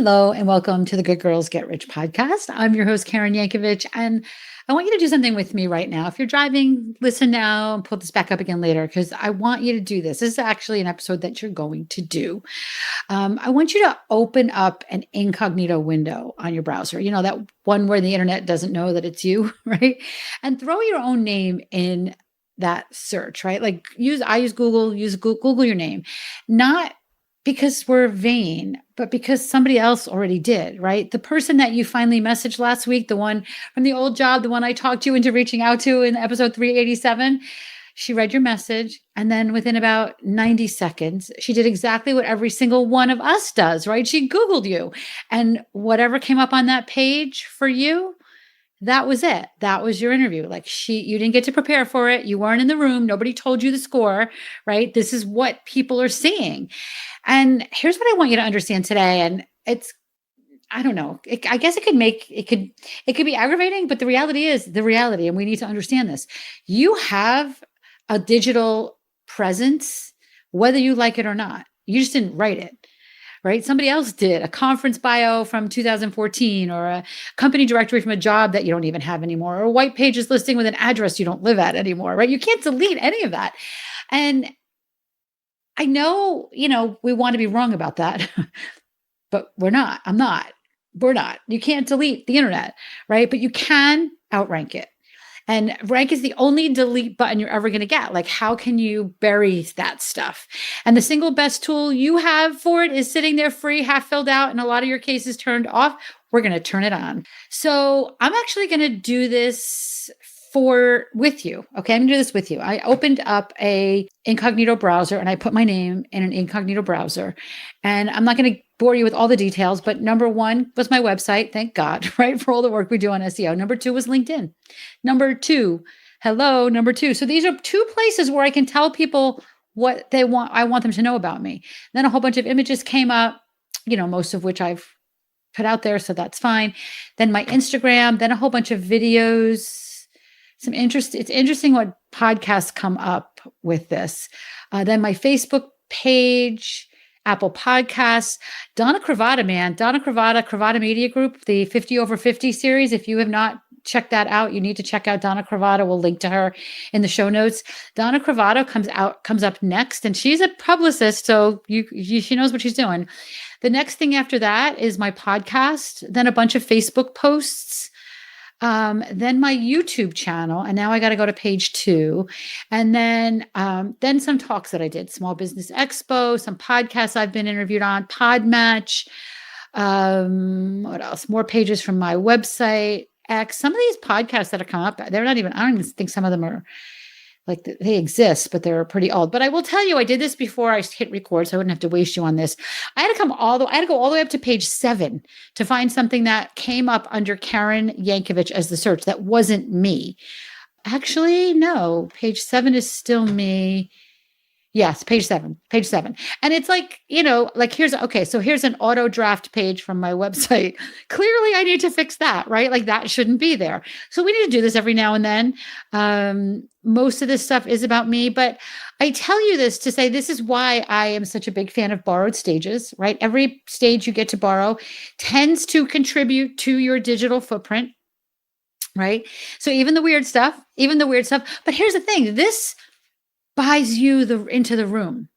Hello, and welcome to the Good Girls Get Rich podcast. I'm your host, Karen Yankovich, and I want you to do something with me right now. If you're driving, listen now and pull this back up again later because I want you to do this. This is actually an episode that you're going to do. I want you to open up an incognito window on your browser, you know, that one where the internet doesn't know that it's you, right? And throw your own name in that search, right? Like I use Google, Google your name, not because we're vain, but because somebody else already did, right? The person that you finally messaged last week, the one from the old job, the one I talked you into reaching out to in episode 387, she read your message. And then within about 90 seconds, she did exactly what every single one of us does, right? She Googled you. And whatever came up on that page for you, that was it. That was your interview. Like you didn't get to prepare for it. You weren't in the room. Nobody told you the score, right? This is what people are seeing. And here's what I want you to understand today. And I don't know. I guess it could be aggravating, but the reality is the reality. And we need to understand this. You have a digital presence, whether you like it or not. You just didn't write it. Right? Somebody else did a conference bio from 2014 or a company directory from a job that you don't even have anymore or a white pages listing with an address you don't live at anymore, right? You can't delete any of that. And I know, we want to be wrong about that, but we're not. We're not. You can't delete the internet, right? But you can outrank it. And rank is the only delete button you're ever going to get. Like, how can you bury that stuff? And the single best tool you have for it is sitting there free, half filled out, and a lot of your cases turned off. We're going to turn it on. So I'm actually going to do this with you. Okay. I'm going to do this with you. I opened up a incognito browser and I put my name in an incognito browser. And I'm not going to bore you with all the details, but number one was my website. Thank God, right? For all the work we do on SEO. Number two was LinkedIn. Number two. So these are two places where I can tell people what they want. I want them to know about me. Then a whole bunch of images came up, most of which I've put out there. So that's fine. Then my Instagram, then a whole bunch of videos. It's interesting what podcasts come up with this. Then my Facebook page, Apple Podcasts, Donna Cravata Media Group, the 50 over 50 series. If you have not checked that out, you need to check out Donna Cravata. We'll link to her in the show notes. Donna Cravata comes up next, and she's a publicist, so she knows what she's doing. The next thing after that is my podcast, then a bunch of Facebook posts. Then my YouTube channel, and now I got to go to page 2, and then some talks that I did, Small Business Expo, some podcasts I've been interviewed on, Podmatch, what else? More pages from my website, X. Some of these podcasts that have come up, they're not even, I don't even think some of them are like they exist, but they're pretty old. But I will tell you, I did this before I hit record, so I wouldn't have to waste you on this. I had to go all the way up to page 7 to find something that came up under Karen Yankovich as the search. That wasn't me. Actually, no, page 7 is still me. Yes, page 7. And it's like, here's an auto draft page from my website. Clearly I need to fix that, right? Like that shouldn't be there. So we need to do this every now and then. Most of this stuff is about me, but I tell you this to say, this is why I am such a big fan of borrowed stages, right? Every stage you get to borrow tends to contribute to your digital footprint, right? So even the weird stuff, but here's the thing, this buys you into the room,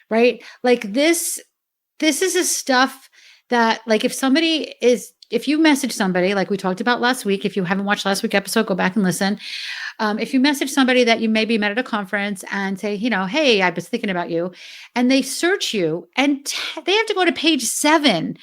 right? Like this is a stuff that, like, if you message somebody, like we talked about last week, if you haven't watched last week's episode, go back and listen. If you message somebody that you maybe met at a conference and say, hey, I was thinking about you, and they search you and they have to go to page 7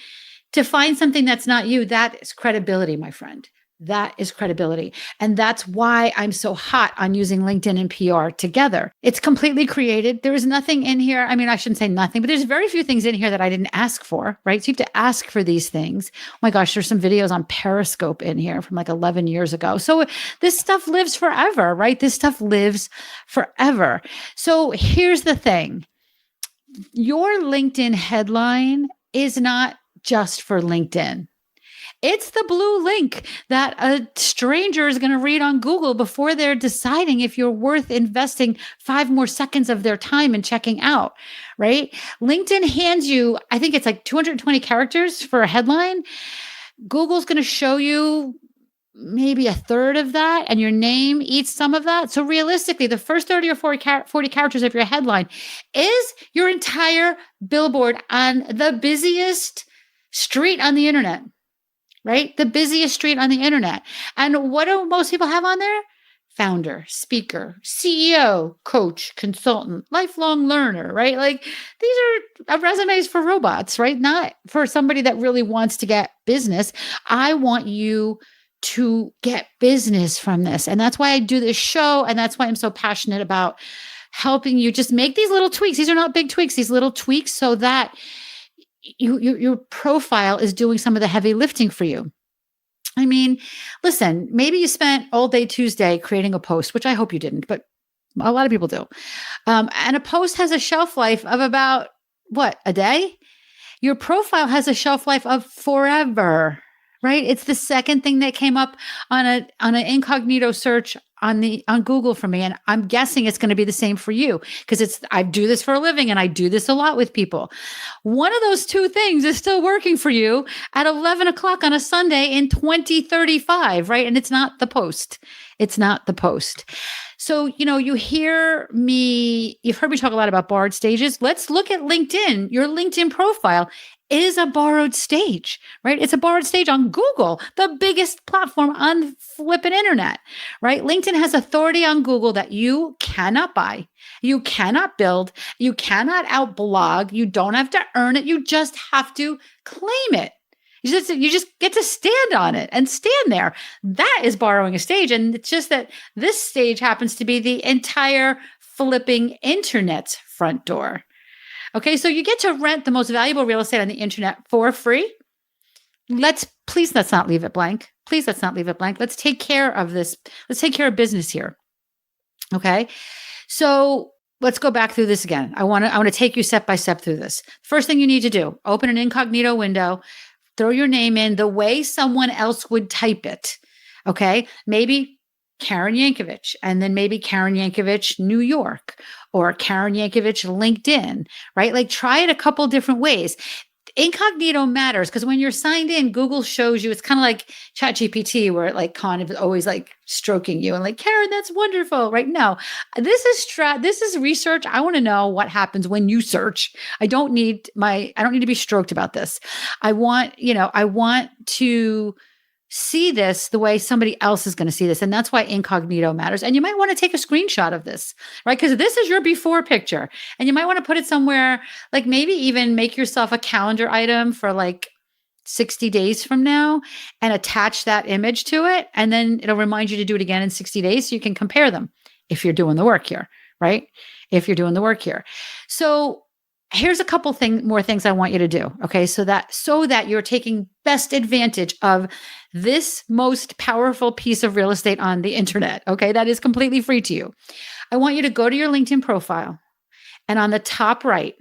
to find something that's not you, that is credibility, my friend. That is credibility. And that's why I'm so hot on using LinkedIn and PR together. It's completely created. There is nothing in here. I mean, I shouldn't say nothing, but there's very few things in here that I didn't ask for, right? So you have to ask for these things. Oh my gosh, there's some videos on Periscope in here from like 11 years ago. So this stuff lives forever, right? This stuff lives forever. So here's the thing. Your LinkedIn headline is not just for LinkedIn. It's the blue link that a stranger is going to read on Google before they're deciding if you're worth investing 5 more seconds of their time and checking out, right? LinkedIn hands you, I think it's like 220 characters for a headline. Google's going to show you maybe a third of that, and your name eats some of that. So realistically, the first 30 or 40 characters of your headline is your entire billboard on the busiest street on the internet, right? The busiest street on the internet. And what do most people have on there? Founder, speaker, CEO, coach, consultant, lifelong learner, right? Like these are resumes for robots, right? Not for somebody that really wants to get business. I want you to get business from this. And that's why I do this show. And that's why I'm so passionate about helping you just make these little tweaks. These are not big tweaks, these little tweaks so that your profile is doing some of the heavy lifting for you. I mean, listen, maybe you spent all day Tuesday creating a post, which I hope you didn't, but a lot of people do. And a post has a shelf life of about, what, a day? Your profile has a shelf life of forever, right? It's the second thing that came up on an incognito search on Google for me. And I'm guessing it's going to be the same for you because I do this for a living and I do this a lot with people. One of those two things is still working for you at 11 o'clock on a Sunday in 2035, right? And it's not the post. It's not the post. So, you've heard me talk a lot about borrowed stages. Let's look at LinkedIn. Your LinkedIn profile is a borrowed stage, right? It's a borrowed stage on Google, the biggest platform on flipping internet, right? LinkedIn has authority on Google that you cannot buy, you cannot build, you cannot outblog, you don't have to earn it, you just have to claim it. You just get to stand on it and stand there. That is borrowing a stage. And it's just that this stage happens to be the entire flipping internet's front door. Okay, so you get to rent the most valuable real estate on the internet for free. Let's not leave it blank. Please, let's not leave it blank. Let's take care of this. Let's take care of business here. Okay, so let's go back through this again. I want to take you step by step through this. First thing you need to do: open an incognito window, throw your name in the way someone else would type it. Okay, maybe Karen Yankovich, and then maybe Karen Yankovich, New York, or Karen Yankovich, LinkedIn, right? Like try it a couple different ways. Incognito matters because when you're signed in, Google shows you, it's kind of like ChatGPT where it like kind of always like stroking you and like, Karen, that's wonderful, right? No, this is research. I want to know what happens when you search. I don't need to be stroked about this. I want to see this the way somebody else is going to see this. And that's why incognito matters. And you might want to take a screenshot of this, right? Because this is your before picture. And you might want to put it somewhere, like maybe even make yourself a calendar item for like 60 days from now and attach that image to it. And then it'll remind you to do it again in 60 days so you can compare them if you're doing the work here, right? If you're doing the work here. So here's a couple more things I want you to do. Okay. So that you're taking best advantage of this most powerful piece of real estate on the internet. Okay. That is completely free to you. I want you to go to your LinkedIn profile, and on the top right,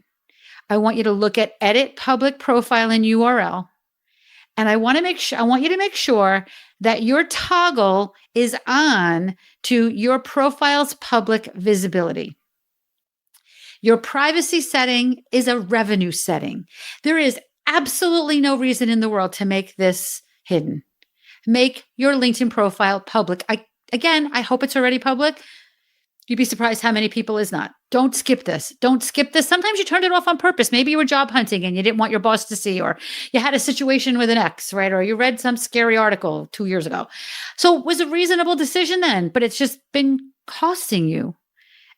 I want you to look at edit public profile and URL. And I want you to make sure that your toggle is on to your profile's public visibility. Your privacy setting is a revenue setting. There is absolutely no reason in the world to make this hidden. Make your LinkedIn profile public. I hope it's already public. You'd be surprised how many people is not. Don't skip this. Don't skip this. Sometimes you turned it off on purpose. Maybe you were job hunting and you didn't want your boss to see, or you had a situation with an ex, right? Or you read some scary article 2 years ago. So it was a reasonable decision then, but it's just been costing you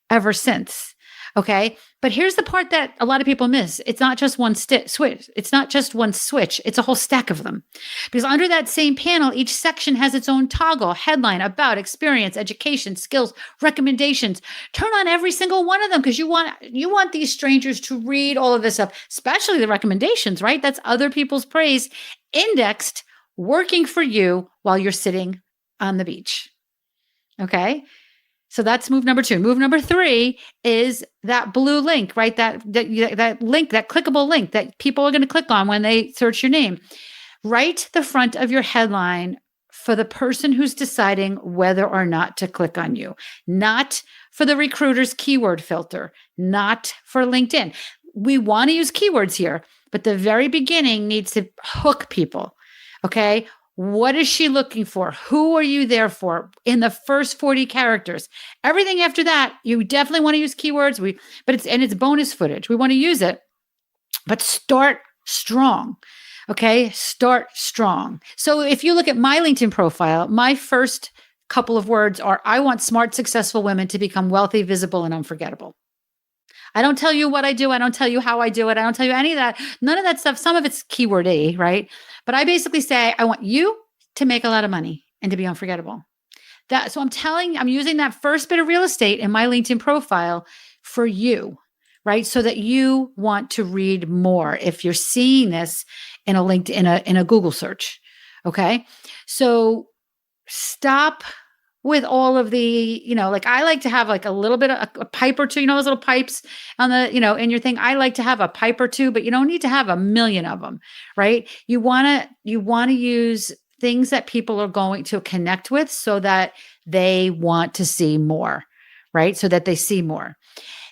ever since. Okay. But here's the part that a lot of people miss. It's not just one switch. It's not just one switch. It's a whole stack of them. Because under that same panel, each section has its own toggle, headline, about, experience, education, skills, recommendations. Turn on every single one of them because you want these strangers to read all of this stuff, especially the recommendations, right? That's other people's praise indexed, working for you while you're sitting on the beach. Okay. So that's move number 2. Move number 3 is that blue link, right? That link, that clickable link that people are going to click on when they search your name. Write the front of your headline for the person who's deciding whether or not to click on you, not for the recruiter's keyword filter, not for LinkedIn. We want to use keywords here, but the very beginning needs to hook people. Okay. What is she looking for? Who are you there for in the first 40 characters? Everything after that, you definitely want to use keywords. But it's bonus footage. We want to use it, but start strong. Okay. Start strong. So if you look at my LinkedIn profile, my first couple of words are, I want smart, successful women to become wealthy, visible, and unforgettable. I don't tell you what I do. I don't tell you how I do it. I don't tell you any of that. None of that stuff. Some of it's keyword-y, right? But I basically say, I want you to make a lot of money and to be unforgettable. So I'm using that first bit of real estate in my LinkedIn profile for you, right? So that you want to read more if you're seeing this in a LinkedIn, in a Google search. Okay. So stop with all of the, like I like to have like a little bit of a pipe or two, those little pipes on the, in your thing. I like to have a pipe or two, but you don't need to have a million of them, right? You want to use things that people are going to connect with so that they want to see more, right? So that they see more.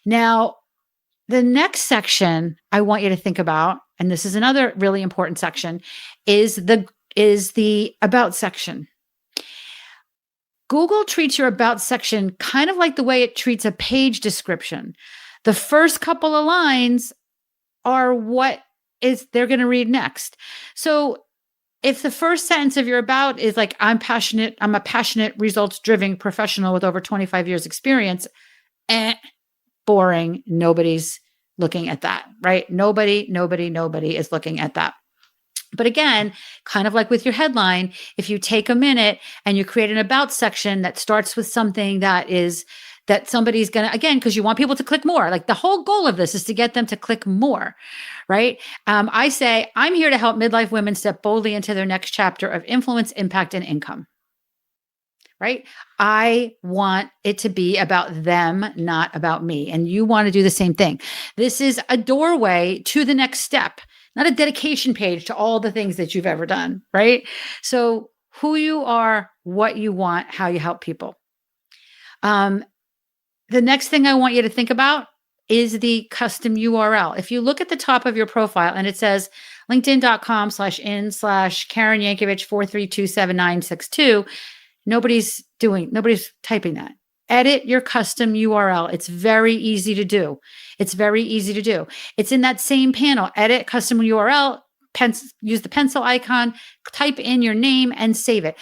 Now, the next section I want you to think about, and this is another really important section, is the about section. Google treats your about section kind of like the way it treats a page description. The first couple of lines are what they're going to read next. So if the first sentence of your about is like, I'm a passionate, results-driven professional with over 25 years experience, boring. Nobody's looking at that, right? Nobody is looking at that. But again, kind of like with your headline, if you take a minute and you create an about section that starts with something that somebody's going to, again, because you want people to click more. Like the whole goal of this is to get them to click more, right? I say, I'm here to help midlife women step boldly into their next chapter of influence, impact, and income. Right? I want it to be about them, not about me. And you want to do the same thing. This is a doorway to the next step, not a dedication page to all the things that you've ever done, right? So who you are, what you want, how you help people. The next thing I want you to think about is the custom URL. If you look at the top of your profile and it says linkedin.com/in/Karen Yankovich 4327962, nobody's typing that. Edit your custom URL. It's very easy to do. It's in that same panel. Edit custom URL, use the pencil icon, type in your name and save it.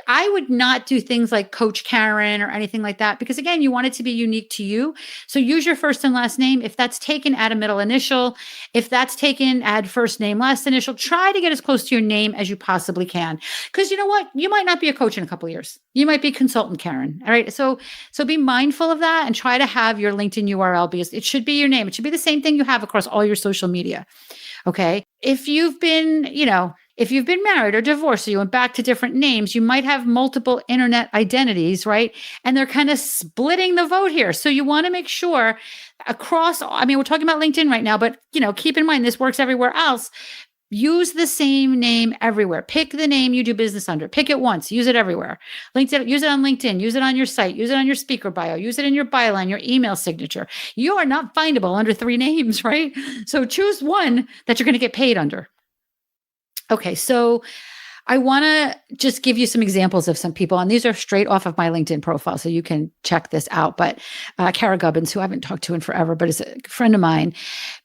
I would not do things like Coach Karen or anything like that because, again, you want it to be unique to you. So use your first and last name. If that's taken, add a middle initial. If that's taken, add first name, last initial. Try to get as close to your name as you possibly can. Because you know what? You might not be a coach in a couple of years. You might be consultant Karen. All right. So be mindful of that and try to have your LinkedIn URL because it should be your name. It should be the same thing you have across all your social media. Okay. If you've been married or divorced, or you went back to different names, you might have multiple internet identities, right? And they're kind of splitting the vote here. So you want to make sure we're talking about LinkedIn right now, but keep in mind this works everywhere else. Use the same name everywhere. Pick the name you do business under. Pick it once. Use it everywhere. LinkedIn, use it on LinkedIn. Use it on your site. Use it on your speaker bio. Use it in your byline, your email signature. You are not findable under 3 names, right? So choose one that you're going to get paid under. Okay, so I want to just give you some examples of some people, and these are straight off of my LinkedIn profile, so you can check this out. But Kara Gubbins, who I haven't talked to in forever, but is a friend of mine,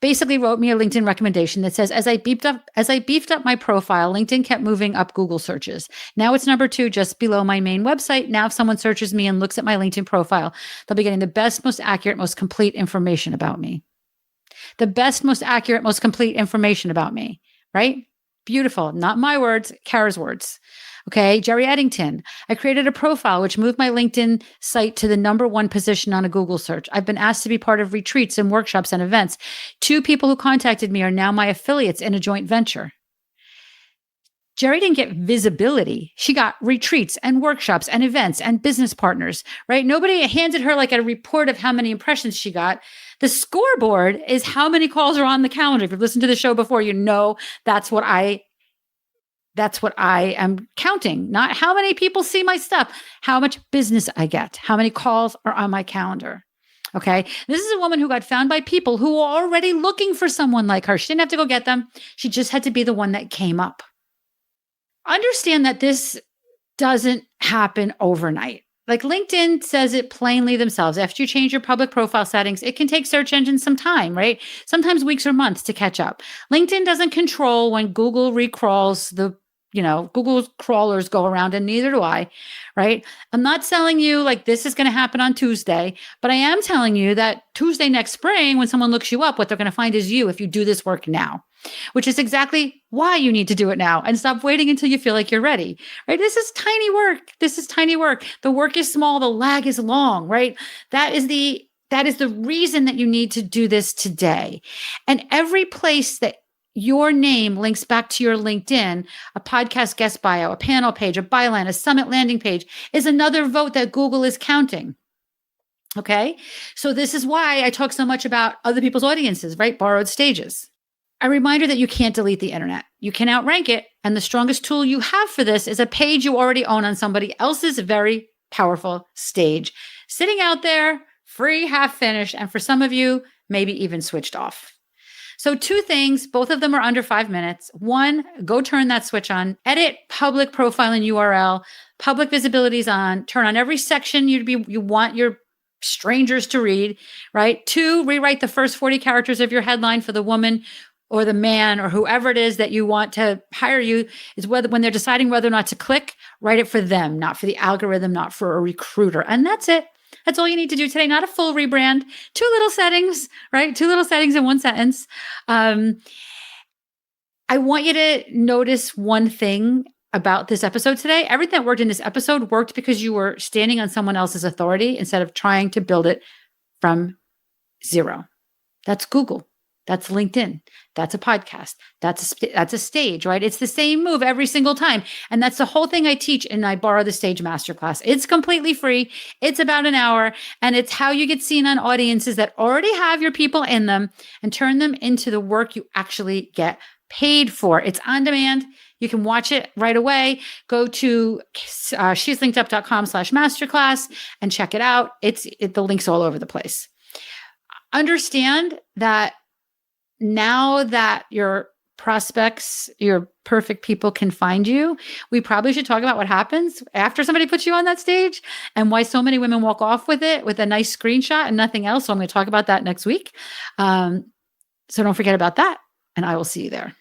basically wrote me a LinkedIn recommendation that says, as I beefed up my profile, LinkedIn kept moving up Google searches. Now it's number 2, just below my main website. Now if someone searches me and looks at my LinkedIn profile, they'll be getting the best, most accurate, most complete information about me. The best, most accurate, most complete information about me, right? Beautiful. Not my words, Kara's words. Okay. Jerry Eddington. I created a profile which moved my LinkedIn site to the number 1 position on a Google search. I've been asked to be part of retreats and workshops and events. 2 people who contacted me are now my affiliates in a joint venture. Jerry didn't get visibility. She got retreats and workshops and events and business partners, right? Nobody handed her like a report of how many impressions she got. The scoreboard is how many calls are on the calendar. If you've listened to the show before, that's what I That's what I am counting, not how many people see my stuff, how much business I get, how many calls are on my calendar. Okay. This is a woman who got found by people who were already looking for someone like her. She didn't have to go get them. She just had to be the one that came up. Understand that this doesn't happen overnight. Like LinkedIn says it plainly themselves. After you change your public profile settings, it can take search engines some time, right? Sometimes weeks or months to catch up. LinkedIn doesn't control when Google recrawls Google's crawlers go around, and neither do I, right? I'm not telling you like this is going to happen on Tuesday, but I am telling you that Tuesday next spring, when someone looks you up, what they're going to find is you if you do this work now, which is exactly why you need to do it now and stop waiting until you feel like you're ready, right? This is tiny work. This is tiny work. The work is small. The lag is long, right? That is the reason that you need to do this today. And every place that your name links back to your LinkedIn, a podcast guest bio, a panel page, a byline, a summit landing page is another vote that Google is counting. Okay. So this is why I talk so much about other people's audiences, right? Borrowed stages. A reminder that you can't delete the internet. You can outrank it. And the strongest tool you have for this is a page you already own on somebody else's very powerful stage, sitting out there, free, half finished. And for some of you, maybe even switched off. So 2 things, both of them are under 5 minutes. 1, go turn that switch on, edit public profile and URL, public visibility is on, turn on every section you want your strangers to read, right? 2, rewrite the first 40 characters of your headline for the woman or the man or whoever it is that you want to hire you, is when they're deciding whether or not to click, write it for them, not for the algorithm, not for a recruiter. And that's it. That's all you need to do today. Not a full rebrand, 2 little settings, right? 2 little settings in 1 sentence. I want you to notice one thing about this episode today. Everything that worked in this episode worked because you were standing on someone else's authority instead of trying to build it from zero. That's Google. That's LinkedIn. That's a podcast. That's a stage, right? It's the same move every single time. And that's the whole thing I teach in I Borrow the Stage Masterclass. It's completely free. It's about an hour. And it's how you get seen on audiences that already have your people in them and turn them into the work you actually get paid for. It's on demand. You can watch it right away. Go to she'slinkedup.com/masterclass and check it out. The link's all over the place. Understand that now that your prospects, your perfect people can find you, we probably should talk about what happens after somebody puts you on that stage and why so many women walk off with it with a nice screenshot and nothing else. So I'm going to talk about that next week. So don't forget about that, and I will see you there.